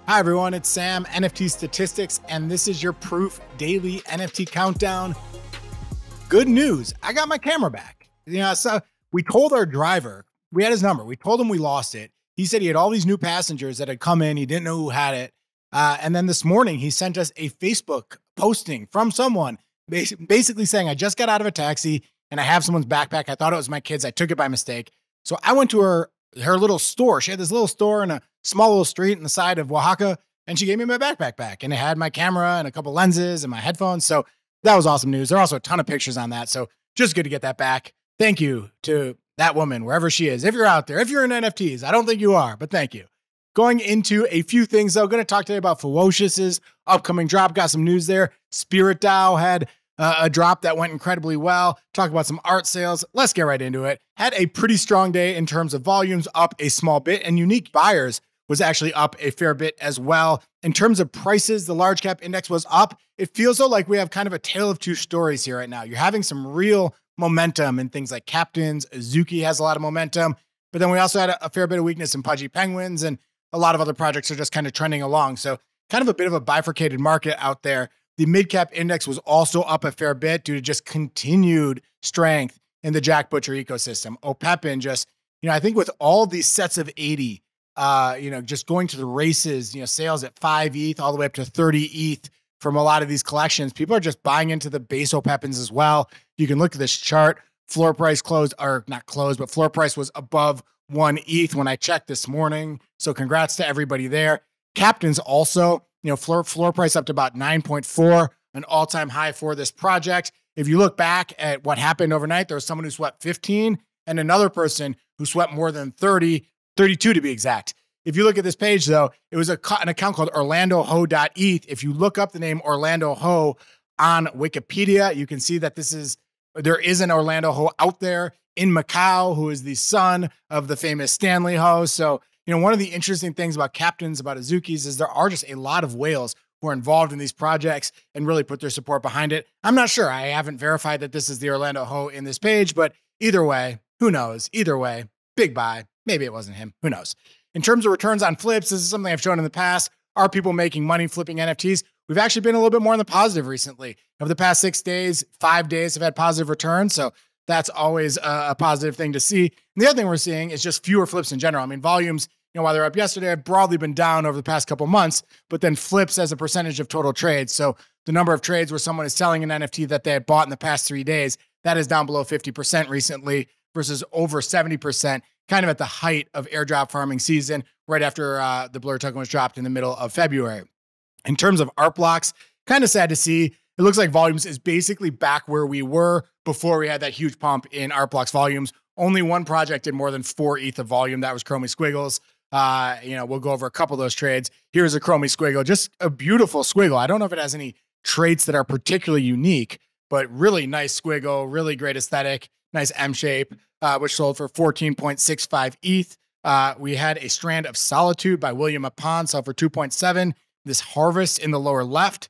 Hi everyone, it's Sam, NFTstatistics, and this is your Proof Daily NFT Countdown. Good news, I got my camera back. So we told our driver, we had his number, we told him we lost it. He said he had all these new passengers that had come in, he didn't know who had it. And then this morning, he sent us a Facebook posting from someone basically saying, I just got out of a taxi and I have someone's backpack. I thought it was my kid's. I took it by mistake. So I went to her little store. She had this little store in a small little street in the side of Oaxaca, and she gave me my backpack back. And it had my camera and a couple lenses and my headphones. So that was awesome news. There are also a ton of pictures on that. So just good to get that back. Thank you to that woman, wherever she is. If you're out there, if you're in NFTs, I don't think you are, but thank you. Going into a few things, though, going to talk today about Fewocious's upcoming drop. Got some news there. SpiritDAO had a drop that went incredibly well. Talk about some art sales. Let's get right into it. Had a pretty strong day in terms of volumes, up a small bit, and unique buyers was actually up a fair bit as well. In terms of prices, the large cap index was up. It feels though like we have kind of a tale of two stories here right now. You're having some real momentum in things like Captains. Azuki has a lot of momentum, but then we also had a fair bit of weakness in Pudgy Penguins, and a lot of other projects are just kind of trending along. So kind of a bit of a bifurcated market out there. The mid-cap index was also up a fair bit due to just continued strength in the Jack Butcher ecosystem. Opepen just, I think with all these sets of 80, just going to the races, sales at 5 ETH all the way up to 30 ETH from a lot of these collections, people are just buying into the base Opepens as well. You can look at this chart. Floor price closed, or not closed, but floor price was above 1 ETH when I checked this morning. So congrats to everybody there. Captains also, floor price up to about 9.4, an all-time high for this project. If you look back at what happened overnight, there was someone who swept 15 and another person who swept more than 30, 32 to be exact. If you look at this page, though, it was an account called OrlandoHo.eth. If you look up the name Orlando Ho on Wikipedia, you can see that there is an Orlando Ho out there in Macau who is the son of the famous Stanley Ho. So, one of the interesting things about Captains, about Azukis, is there are just a lot of whales who are involved in these projects and really put their support behind it. I'm not sure. I haven't verified that this is the Orlando Ho in this page, but either way, who knows? Either way, big buy. Maybe it wasn't him. Who knows? In terms of returns on flips, this is something I've shown in the past. Are people making money flipping NFTs? We've actually been a little bit more on the positive recently. Over the past 6 days, 5 days have had positive returns. So that's always a positive thing to see. And the other thing we're seeing is just fewer flips in general. I mean, volumes, while they're up yesterday, have broadly been down over the past couple months, but then flips as a percentage of total trades. So the number of trades where someone is selling an NFT that they had bought in the past 3 days, that is down below 50% recently versus over 70%, kind of at the height of airdrop farming season, right after the Blur token was dropped in the middle of February. In terms of art blocks, kind of sad to see. It looks like volumes is basically back where we were before we had that huge pump in art blocks volumes. Only one project did more than 4 ETH of volume. That was Chromie Squiggles. We'll go over a couple of those trades. Here's a Chromie Squiggle, just a beautiful squiggle. I don't know if it has any traits that are particularly unique, but really nice squiggle, really great aesthetic, nice M shape, which sold for 14.65 ETH. We had a Strand of Solitude by William Apon, sold for 2.7. This Harvest in the lower left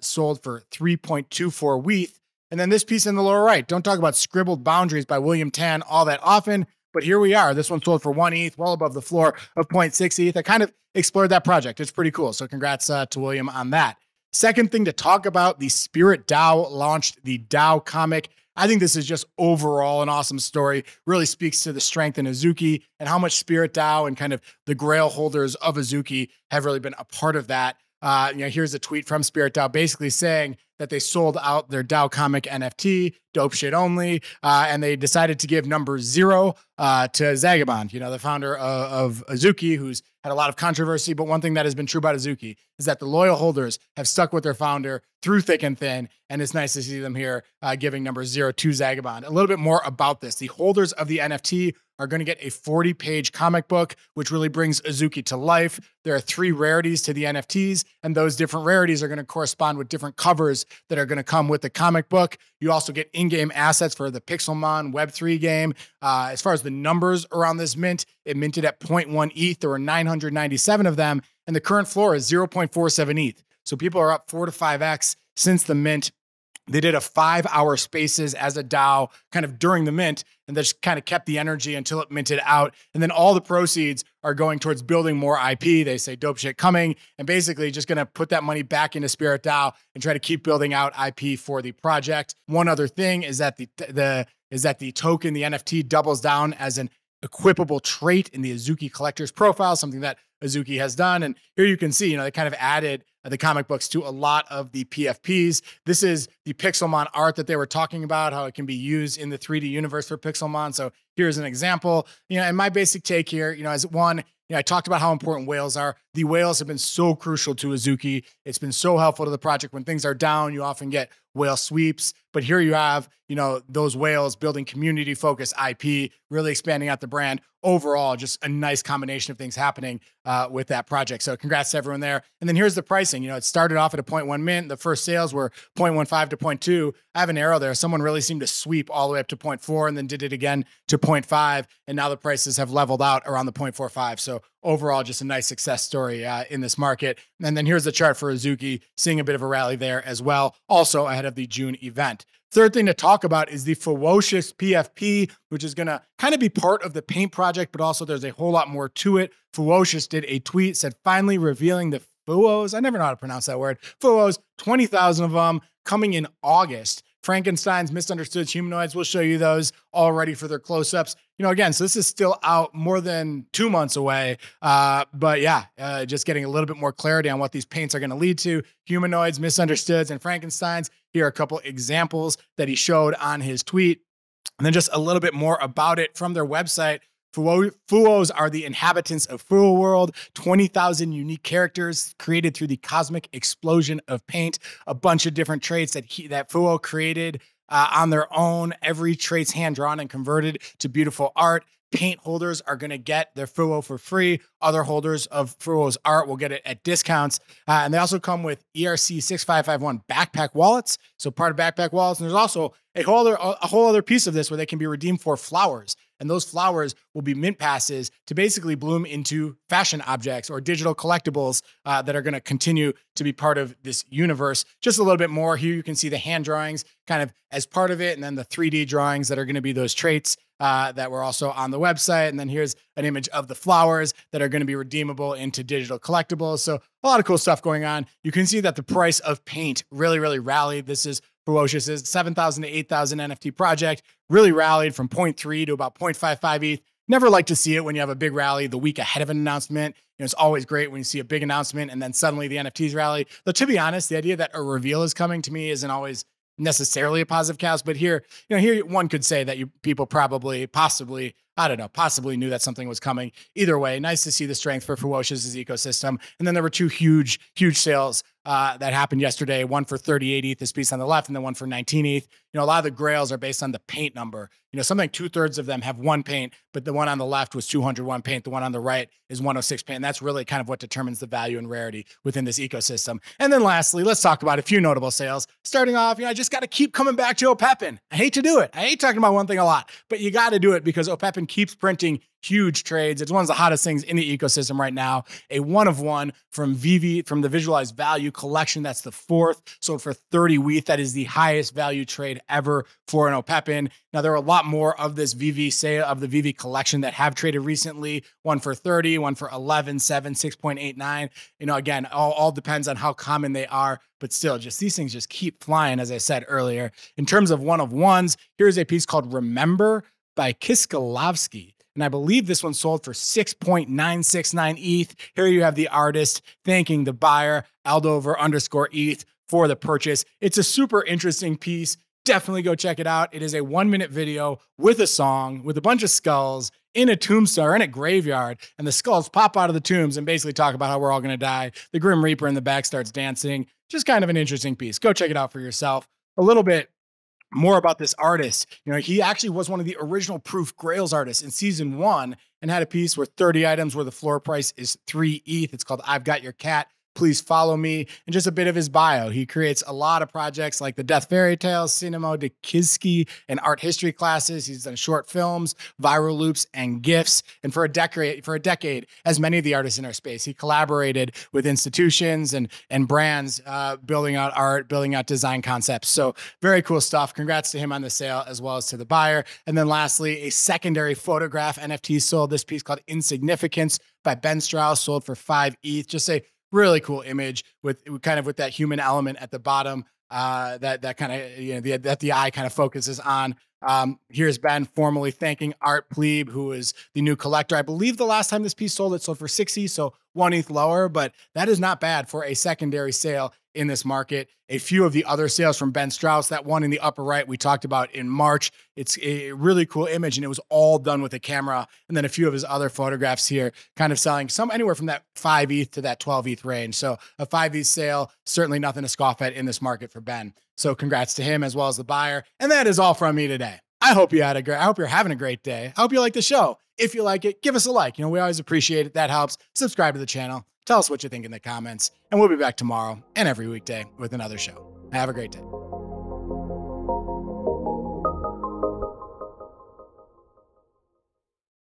sold for 3.24 ETH. And then this piece in the lower right, don't talk about Scribbled Boundaries by William Tan all that often, but here we are. This one sold for 1 ETH, well above the floor of 0.6 ETH. I kind of explored that project. It's pretty cool. So congrats to William on that. Second thing to talk about, the SpiritDAO launched the DAOComic. I think this is just overall an awesome story. Really speaks to the strength in Azuki and how much SpiritDAO and kind of the grail holders of Azuki have really been a part of that. Here's a tweet from SpiritDAO basically saying that they sold out their DAOComic NFT, dope shit only, and they decided to give number 0 to Zagabond, the founder of Azuki, who's had a lot of controversy. But one thing that has been true about Azuki is that the loyal holders have stuck with their founder through thick and thin, and it's nice to see them here giving number 0 to Zagabond. A little bit more about this. The holders of the NFT are going to get a 40-page comic book, which really brings Azuki to life. There are 3 rarities to the NFTs, and those different rarities are going to correspond with different covers that are going to come with the comic book. You also get in-game assets for the Pixelmon Web3 game. As far as the numbers around this mint, it minted at 0.1 ETH. There were 997 of them, and the current floor is 0.47 ETH. So people are up 4 to 5x since the mint They did a 5-hour spaces as a DAO kind of during the mint, and they just kind of kept the energy until it minted out. And then all the proceeds are going towards building more IP. They say dope shit coming, and basically just going to put that money back into SpiritDAO and try to keep building out IP for the project. One other thing is that the token, the NFT, doubles down as an equipable trait in the Azuki collector's profile, something that Azuki has done. And here you can see, they kind of added the comic books to a lot of the PFPs. This is the Pixelmon art that they were talking about, how it can be used in the 3D universe for Pixelmon. So here's an example, and my basic take here, as one, I talked about how important whales are. The whales have been so crucial to Azuki. It's been so helpful to the project. When things are down, you often get whale sweeps, but here you have, those whales building community-focused IP, really expanding out the brand. Overall, just a nice combination of things happening with that project. So congrats to everyone there. And then here's the pricing. It started off at a 0.1 mint. The first sales were 0.15 to 0.2. I have an arrow there. Someone really seemed to sweep all the way up to 0.4 and then did it again to 0.5. And now the prices have leveled out around the 0.45. So overall, just a nice success story in this market. And then here's the chart for Azuki, seeing a bit of a rally there as well, also ahead of the June event. Third thing to talk about is the Fewocious PFP, which is going to kind of be part of the Paint project, but also there's a whole lot more to it. Fewocious did a tweet, said, finally revealing the Fewos. I never know how to pronounce that word. Fewos, 20,000 of them coming in August. Frankenstein's Misunderstood Humanoids, we'll show you those all ready for their close-ups. Again, so this is still out more than 2 months away. But yeah, just getting a little bit more clarity on what these paints are going to lead to. Humanoids, Misunderstoods, and Frankenstein's. Here are a couple examples that he showed on his tweet. And then just a little bit more about it from their website. Fewos are the inhabitants of Fewo World, 20,000 unique characters created through the cosmic explosion of paint, a bunch of different traits that Fewo created on their own. Every trait's hand-drawn and converted to beautiful art. Paint holders are going to get their Fewo for free. Other holders of Fewo's art will get it at discounts. And they also come with ERC 6551 backpack wallets. So part of backpack wallets. And there's also a whole other piece of this where they can be redeemed for flowers. And those flowers will be mint passes to basically bloom into fashion objects or digital collectibles that are going to continue to be part of this universe. Just a little bit more here. You can see the hand drawings kind of as part of it. And then the 3D drawings that are going to be those traits that were also on the website. And then here's an image of the flowers that are going to be redeemable into digital collectibles. So a lot of cool stuff going on. You can see that the price of paint really, really rallied. This is Fewocious' 7,000 to 8,000 NFT project, really rallied from 0.3 to about 0.55 ETH. Never like to see it when you have a big rally the week ahead of an announcement. It's always great when you see a big announcement and then suddenly the NFTs rally. Though to be honest, the idea that a reveal is coming to me isn't always necessarily a positive cast. But here, here one could say that people possibly knew that something was coming. Either way, nice to see the strength for Fewocious' ecosystem. And then there were two huge sales that happened yesterday, one for 38 ETH, this piece on the left, and then one for 19 ETH. A lot of the grails are based on the paint number. Something like 2/3 of them have one paint, but the one on the left was 201 paint. The one on the right is 106 paint. And that's really kind of what determines the value and rarity within this ecosystem. And then lastly, let's talk about a few notable sales. Starting off, I just got to keep coming back to Opepen. I hate to do it. I hate talking about one thing a lot, but you got to do it because Opepen keeps printing huge trades. It's one of the hottest things in the ecosystem right now. A 1-of-1 from the Visualized Value collection. That's the 4th. Sold for 30 WETH. That is the highest value trade ever for an Opepen. Now, there are a lot more of this VV sale, of the VV collection, that have traded recently. One for 30, one for 11, 7, 6.89. Again, all depends on how common they are, but still, just these things just keep flying, as I said earlier. In terms of 1-of-1s, here's a piece called Remember by Kiszkiloszki. And I believe this one sold for 6.969 ETH. Here you have the artist thanking the buyer, Aldover_ETH, for the purchase. It's a super interesting piece. Definitely go check it out. It is a 1-minute video with a song, with a bunch of skulls in a tombstone or in a graveyard. And the skulls pop out of the tombs and basically talk about how we're all going to die. The Grim Reaper in the back starts dancing. Just kind of an interesting piece. Go check it out for yourself. A little bit more about this artist. He actually was one of the original Proof Grails artists in season 1 and had a piece with 30 items where the floor price is 3 ETH. It's called I've Got Your Cat. please follow me. And just a bit of his bio. He creates a lot of projects like the Death Fairy Tales, Cinema de Kiszkiloszki, and art history classes. He's done short films, viral loops, and GIFs. And for a decade, as many of the artists in our space, he collaborated with institutions and brands, building out art, building out design concepts. So very cool stuff. Congrats to him on the sale as well as to the buyer. And then lastly, a secondary photograph NFT sold. This piece called Insignificance by Ben Strauss, sold for 5 ETH. Just a really cool image with that human element at the bottom, that kind of, that the eye kind of focuses on. Here's Ben formally thanking Art Plebe, who is the new collector. I believe the last time this piece sold, it sold for 60, so 1 ETH lower, but that is not bad for a secondary sale in this market. A few of the other sales from Ben Strauss, that one in the upper right we talked about in March. It's a really cool image, and it was all done with a camera. And then a few of his other photographs here kind of selling some anywhere from that 5 ETH to that 12 ETH range. So a 5 ETH sale, certainly nothing to scoff at in this market for Ben. So congrats to him as well as the buyer. And that is all from me today. I hope you're having a great day. I hope you like the show. If you like it, give us a like. We always appreciate it. That helps. Subscribe to the channel. Tell us what you think in the comments, and we'll be back tomorrow and every weekday with another show. Have a great day.